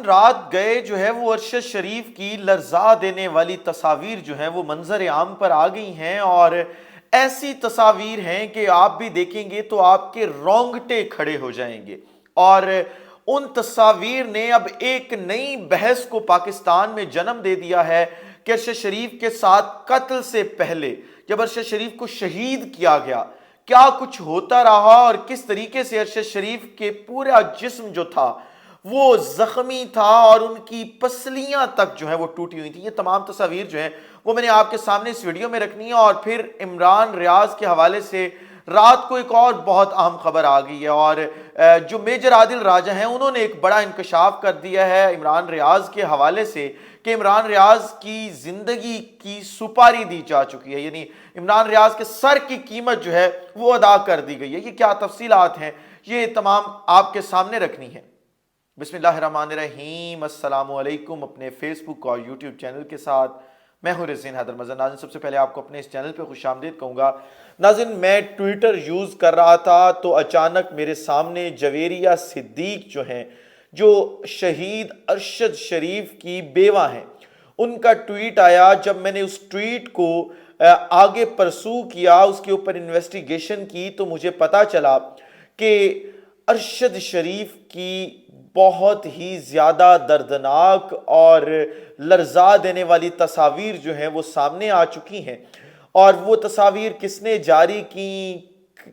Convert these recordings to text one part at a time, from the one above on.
رات گئے جو ہے وہ ارشد شریف کی لرزا دینے والی تصاویر جو ہیں وہ منظر عام پر آ گئی ہیں، اور ایسی تصاویر ہیں کہ آپ بھی دیکھیں گے تو آپ کے رونگٹے کھڑے ہو جائیں گے۔ اور ان تصاویر نے اب ایک نئی بحث کو پاکستان میں جنم دے دیا ہے کہ ارشد شریف کے ساتھ قتل سے پہلے جب ارشد شریف کو شہید کیا گیا کیا کچھ ہوتا رہا، اور کس طریقے سے ارشد شریف کے پورا جسم جو تھا وہ زخمی تھا اور ان کی پسلیاں تک جو ہیں وہ ٹوٹی ہوئی تھی۔ یہ تمام تصاویر جو ہیں وہ میں نے آپ کے سامنے اس ویڈیو میں رکھنی ہے۔ اور پھر عمران ریاض کے حوالے سے رات کو ایک اور بہت اہم خبر آ گئی ہے، اور جو میجر عادل راجہ ہیں انہوں نے ایک بڑا انکشاف کر دیا ہے عمران ریاض کے حوالے سے کہ عمران ریاض کی زندگی کی سپاری دی جا چکی ہے، یعنی عمران ریاض کے سر کی قیمت جو ہے وہ ادا کر دی گئی ہے۔ یہ کیا تفصیلات ہیں یہ تمام آپ کے سامنے رکھنی ہے۔ بسم اللہ الرحمن الرحیم، السلام علیکم۔ اپنے فیس بک اور یوٹیوب چینل کے ساتھ میں ہوں رزین حیدر مظہر۔ ناظرین سب سے پہلے آپ کو اپنے اس چینل پہ خوش آمدید کہوں گا۔ ناظرین میں ٹویٹر یوز کر رہا تھا تو اچانک میرے سامنے جویریہ صدیق جو ہیں جو شہید ارشد شریف کی بیوہ ہیں ان کا ٹویٹ آیا۔ جب میں نے اس ٹویٹ کو آگے پرسو کیا، اس کے اوپر انویسٹیگیشن کی، تو مجھے پتا چلا کہ ارشد شریف کی بہت ہی زیادہ دردناک اور لرزا دینے والی تصاویر جو ہیں وہ سامنے آ چکی ہیں۔ اور وہ تصاویر کس نے جاری کی،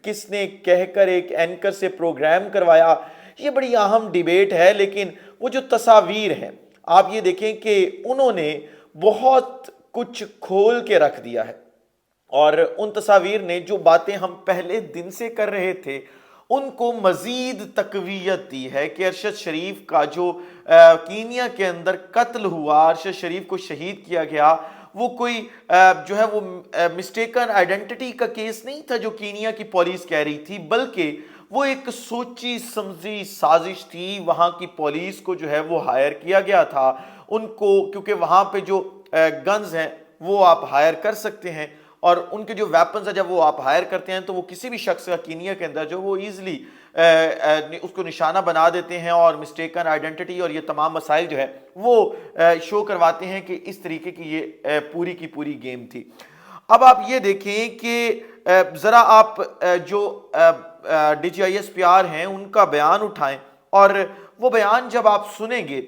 کس نے کہہ کر ایک اینکر سے پروگرام کروایا، یہ بڑی اہم ڈیبیٹ ہے۔ لیکن وہ جو تصاویر ہیں آپ یہ دیکھیں کہ انہوں نے بہت کچھ کھول کے رکھ دیا ہے، اور ان تصاویر نے جو باتیں ہم پہلے دن سے کر رہے تھے ان کو مزید تقویت دی ہے کہ ارشد شریف کا جو کینیا کے اندر قتل ہوا، ارشد شریف کو شہید کیا گیا، وہ کوئی جو ہے وہ مسٹیکن آئیڈینٹی کا کیس نہیں تھا جو کینیا کی پولیس کہہ رہی تھی، بلکہ وہ ایک سوچی سمجھی سازش تھی۔ وہاں کی پولیس کو جو ہے وہ ہائر کیا گیا تھا ان کو، کیونکہ وہاں پہ جو گنز ہیں وہ آپ ہائر کر سکتے ہیں، اور ان کے جو ویپنز ہیں جب وہ آپ ہائر کرتے ہیں تو وہ کسی بھی شخص کا کینیا کے اندر جو وہ ایزلی اس کو نشانہ بنا دیتے ہیں، اور مسٹیکن آئیڈینٹی اور یہ تمام مسائل جو ہے وہ شو کرواتے ہیں کہ اس طریقے کی یہ پوری کی پوری گیم تھی۔ اب آپ یہ دیکھیں کہ ذرا آپ جو D G I S P R ہیں ان کا بیان اٹھائیں، اور وہ بیان جب آپ سنیں گے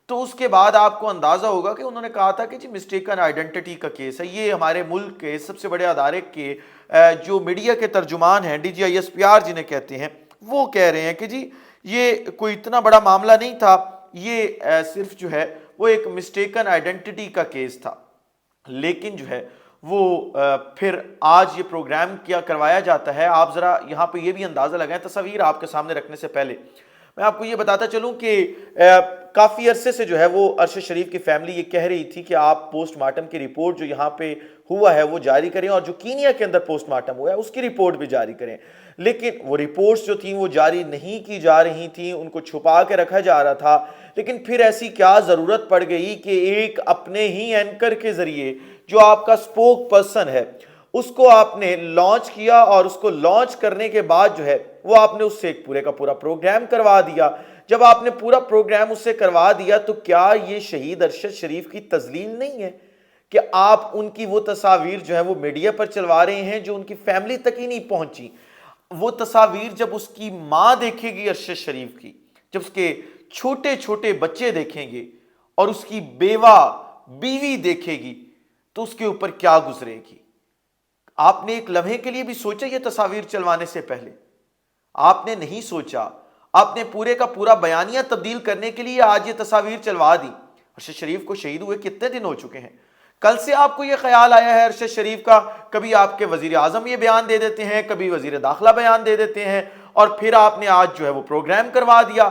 تو اس کے بعد آپ کو اندازہ ہوگا کہ انہوں نے کہا تھا کہ جی مسٹیکن آئیڈینٹی کا کیس ہے۔ یہ ہمارے ملک کے سب سے بڑے ادارے کے جو میڈیا کے ترجمان ہیں D G I S P R جنہیں کہتے ہیں، وہ کہہ رہے ہیں کہ جی یہ کوئی اتنا بڑا معاملہ نہیں تھا، یہ صرف جو ہے وہ ایک مسٹیکن آئیڈینٹی کا کیس تھا۔ لیکن جو ہے وہ پھر آج یہ پروگرام کیا کروایا جاتا ہے۔ آپ ذرا یہاں پہ یہ بھی اندازہ لگائیں، تصاویر آپ کے سامنے رکھنے سے پہلے میں آپ کو یہ بتاتا چلوں کہ کافی عرصے سے جو ہے وہ ارشد شریف کی فیملی یہ کہہ رہی تھی کہ آپ پوسٹ مارٹم کی رپورٹ جو یہاں پہ ہوا ہے وہ جاری کریں، اور جو کینیا کے اندر پوسٹ مارٹم ہوا ہے اس کی رپورٹ بھی جاری کریں۔ لیکن وہ رپورٹس جو تھیں وہ جاری نہیں کی جا رہی تھیں، ان کو چھپا کے رکھا جا رہا تھا۔ لیکن پھر ایسی کیا ضرورت پڑ گئی کہ ایک اپنے ہی اینکر کے ذریعے جو آپ کا سپوک پرسن ہے اس کو آپ نے لانچ کیا، اور اس کو لانچ کرنے کے بعد جو ہے وہ آپ نے اس سے ایک پورے کا پورا پروگرام کروا دیا۔ جب آپ نے پورا پروگرام اس سے کروا دیا تو کیا یہ شہید ارشد شریف کی تذلیل نہیں ہے کہ آپ ان کی وہ تصاویر جو ہے وہ میڈیا پر چلوا رہے ہیں جو ان کی فیملی تک ہی نہیں پہنچی؟ وہ تصاویر جب اس کی ماں دیکھے گی ارشد شریف کی، جب اس کے چھوٹے چھوٹے بچے دیکھیں گے، اور اس کی بیوہ بیوی دیکھے گی تو اس کے اوپر کیا گزرے گی؟ آپ نے ایک لمحے کے لیے بھی سوچا یہ تصاویر چلوانے سے پہلے؟ آپ نے نہیں سوچا۔ آپ نے پورے کا پورا بیانیہ تبدیل کرنے کے لیے آج یہ تصاویر چلوا دی۔ ارشد شریف کو شہید ہوئے کتنے دن ہو چکے ہیں؟ کل سے آپ کو یہ خیال آیا ہے ارشد شریف کا؟ کبھی آپ کے وزیر اعظم یہ بیان دے دیتے ہیں، کبھی وزیر داخلہ بیان دے دیتے ہیں، اور پھر آپ نے آج جو ہے وہ پروگرام کروا دیا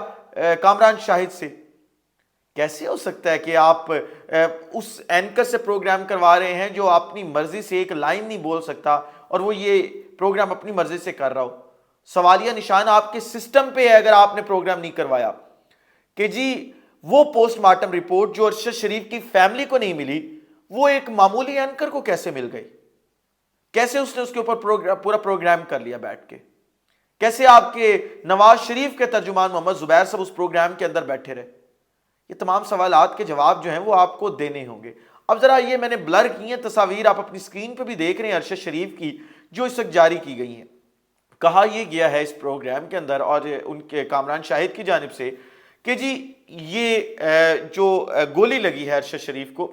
کامران شاہد سے۔ کیسے ہو سکتا ہے کہ آپ اس اینکر سے پروگرام کروا رہے ہیں جو اپنی مرضی سے ایک لائن نہیں بول سکتا، اور وہ یہ پروگرام اپنی مرضی سے کر رہا ہو؟ سوالیہ نشان آپ کے سسٹم پہ ہے اگر آپ نے پروگرام نہیں کروایا کہ جی وہ پوسٹ مارٹم رپورٹ جو ارشد شریف کی فیملی کو نہیں ملی وہ ایک معمولی اینکر کو کیسے مل گئی؟ کیسے اس نے اس کے اوپر پورا پروگرام کر لیا بیٹھ کے؟ کیسے آپ کے نواز شریف کے ترجمان محمد زبیر صاحب اس پروگرام کے اندر بیٹھے رہے؟ یہ تمام سوالات کے جواب جو ہیں وہ آپ کو دینے ہوں گے۔ اب ذرا یہ میں نے بلر کی ہیں تصاویر، آپ اپنی اسکرین پہ بھی دیکھ رہے ہیں ارشد شریف کی، جو اس وقت جاری کی گئی ہیں۔ کہا یہ گیا ہے اس پروگرام کے اندر اور ان کے کامران شاہد کی جانب سے کہ جی یہ جو گولی لگی ہے ارشد شریف کو،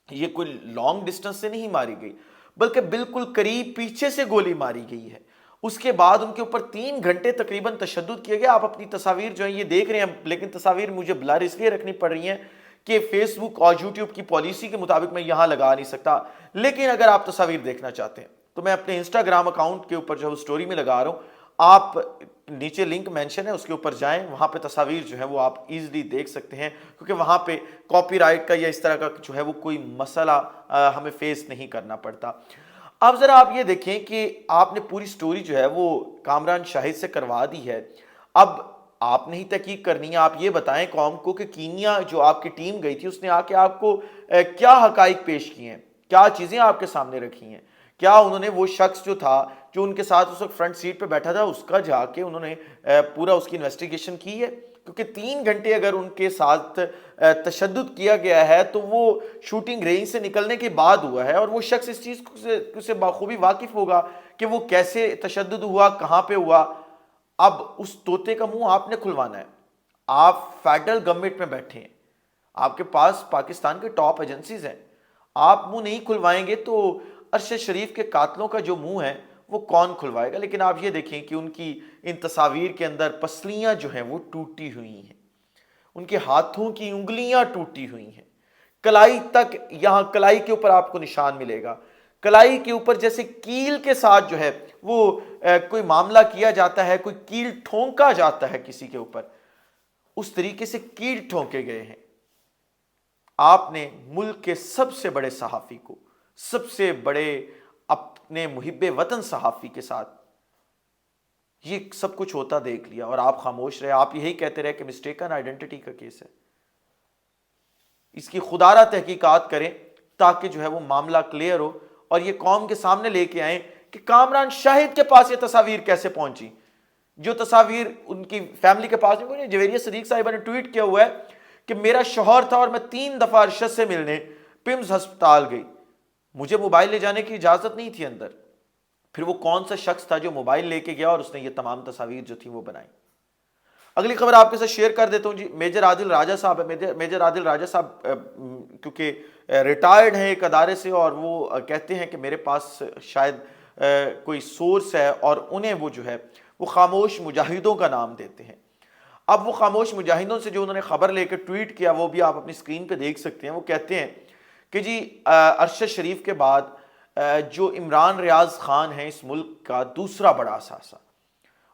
یہ کوئی لانگ ڈسٹنس سے نہیں ماری گئی، بلکہ بالکل قریب پیچھے سے گولی ماری گئی ہے۔ اس کے بعد ان کے اوپر 3 گھنٹے تقریباً تشدد کیا گیا۔ آپ اپنی تصاویر جو ہیں یہ دیکھ رہے ہیں، لیکن تصاویر مجھے بلر اس لیے رکھنی پڑ رہی ہیں کہ فیس بک اور یوٹیوب کی پالیسی کے مطابق میں یہاں لگا نہیں سکتا، لیکن اگر آپ تصاویر دیکھنا چاہتے ہیں تو میں اپنے انسٹاگرام اکاؤنٹ کے اوپر جو سٹوری میں لگا رہا ہوں، آپ نیچے لنک مینشن ہے اس کے اوپر جائیں، وہاں پہ تصاویر جو ہے وہ آپ ایزلی دیکھ سکتے ہیں، کیونکہ وہاں پہ کاپی رائٹ کا یا اس طرح کا جو ہے وہ کوئی مسئلہ ہمیں فیس نہیں کرنا پڑتا۔ اب ذرا آپ یہ دیکھیں کہ آپ نے پوری سٹوری جو ہے وہ کامران شاہد سے کروا دی ہے، اب آپ نے ہی تحقیق کرنی ہے۔ آپ یہ بتائیں قوم کو کہ کینیا جو آپ کی ٹیم گئی تھی اس نے آ کے آپ کو کیا حقائق پیش کیے ہیں، کیا چیزیں آپ کے سامنے رکھی ہیں، کیا انہوں نے وہ شخص جو تھا جو ان کے ساتھ اس وقت فرنٹ سیٹ پہ بیٹھا تھا اس کا جا کے انہوں نے پورا اس کی انویسٹیگیشن کی ہے؟ کیونکہ 3 گھنٹے اگر ان کے ساتھ تشدد کیا گیا ہے تو وہ شوٹنگ رینج سے نکلنے کے بعد ہوا ہے، اور وہ شخص اس چیز سے بخوبی واقف ہوگا کہ وہ کیسے تشدد ہوا، کہاں پہ ہوا۔ اب اس طوطے کا منہ آپ نے کھلوانا ہے، آپ فیڈرل گورنمنٹ میں بیٹھے ہیں، آپ کے پاس پاکستان کے ٹاپ ایجنسیز ہیں، آپ منہ نہیں کھلوائیں گے تو ارشد شریف کے قاتلوں کا جو منہ ہے وہ کون کھلوائے گا؟ لیکن آپ یہ دیکھیں کہ ان کی ان تصاویر کے اندر پسلیاں جو ہیں وہ ٹوٹی ہوئی ہیں، ان کے ہاتھوں کی انگلیاں ٹوٹی ہوئی ہیں، کلائی تک، یہاں کلائی کے اوپر آپ کو نشان ملے گا، کلائی کے اوپر جیسے کیل کے ساتھ جو ہے وہ کوئی معاملہ کیا جاتا ہے، کوئی کیل ٹھونکا جاتا ہے کسی کے اوپر، اس طریقے سے کیل ٹھونکے گئے ہیں۔ آپ نے ملک کے سب سے بڑے صحافی کو، سب سے بڑے اپنے محب وطن صحافی کے ساتھ یہ سب کچھ ہوتا دیکھ لیا اور آپ خاموش رہے، آپ یہی کہتے رہے کہ مسٹیکن آئیڈینٹی کا کیس ہے۔ اس کی خودارہ تحقیقات کریں تاکہ جو ہے وہ معاملہ کلیئر ہو اور یہ قوم کے سامنے لے کے آئیں کہ کامران شاہد کے پاس یہ تصاویر کیسے پہنچی، جو تصاویر ان کی فیملی کے پاس نہیں۔ جویریہ صدیق صاحبہ نے ٹویٹ کیا ہوا ہے کہ میرا شوہر تھا اور میں 3 دفعہ ارشد سے ملنے پمز ہسپتال گئی، مجھے موبائل لے جانے کی اجازت نہیں تھی اندر۔ پھر وہ کون سا شخص تھا جو موبائل لے کے گیا اور اس نے یہ تمام تصاویر جو تھی وہ بنائی؟ اگلی خبر آپ کے ساتھ شیئر کر دیتا ہوں جی، میجر عادل راجہ صاحب ہے۔ میجر عادل راجہ صاحب کیونکہ ریٹائرڈ ہیں ایک ادارے سے، اور وہ کہتے ہیں کہ میرے پاس شاید کوئی سورس ہے، اور انہیں وہ جو ہے وہ خاموش مجاہدوں کا نام دیتے ہیں۔ اب وہ خاموش مجاہدوں سے جو انہوں نے خبر لے کے ٹویٹ کیا وہ بھی آپ اپنی اسکرین پہ دیکھ سکتے ہیں۔ وہ کہتے ہیں کہ جی ارشد شریف کے بعد جو عمران ریاض خان ہیں اس ملک کا دوسرا بڑا اثاثہ،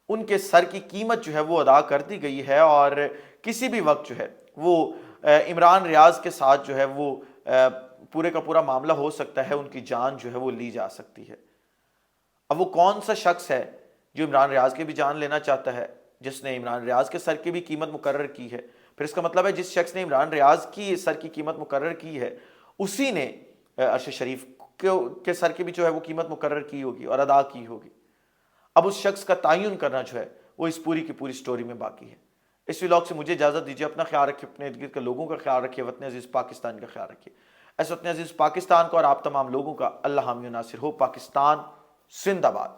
ان کے سر کی قیمت جو ہے وہ ادا کر دی گئی ہے، اور کسی بھی وقت جو ہے وہ عمران ریاض کے ساتھ جو ہے وہ پورے کا پورا معاملہ ہو سکتا ہے، ان کی جان جو ہے وہ لی جا سکتی ہے۔ اب وہ کون سا شخص ہے جو عمران ریاض کی بھی جان لینا چاہتا ہے، جس نے عمران ریاض کے سر کی بھی قیمت مقرر کی ہے؟ پھر اس کا مطلب ہے جس شخص نے عمران ریاض کی سر کی قیمت مقرر کی ہے اسی نے ارشد شریف کے سر کی بھی جو ہے وہ قیمت مقرر کی ہوگی اور ادا کی ہوگی۔ اب اس شخص کا تعین کرنا جو ہے وہ اس پوری کی پوری سٹوری میں باقی ہے۔ اس ولاگ سے مجھے اجازت دیجیے، اپنا خیال رکھیے، اپنے ارد گرد کے لوگوں کا خیال رکھیے، وطن عزیز پاکستان کا خیال رکھیے۔ اس وطن عزیز پاکستان کو اور آپ تمام لوگوں کا اللہ حامی و ناصر ہو۔ پاکستان زندہ باد۔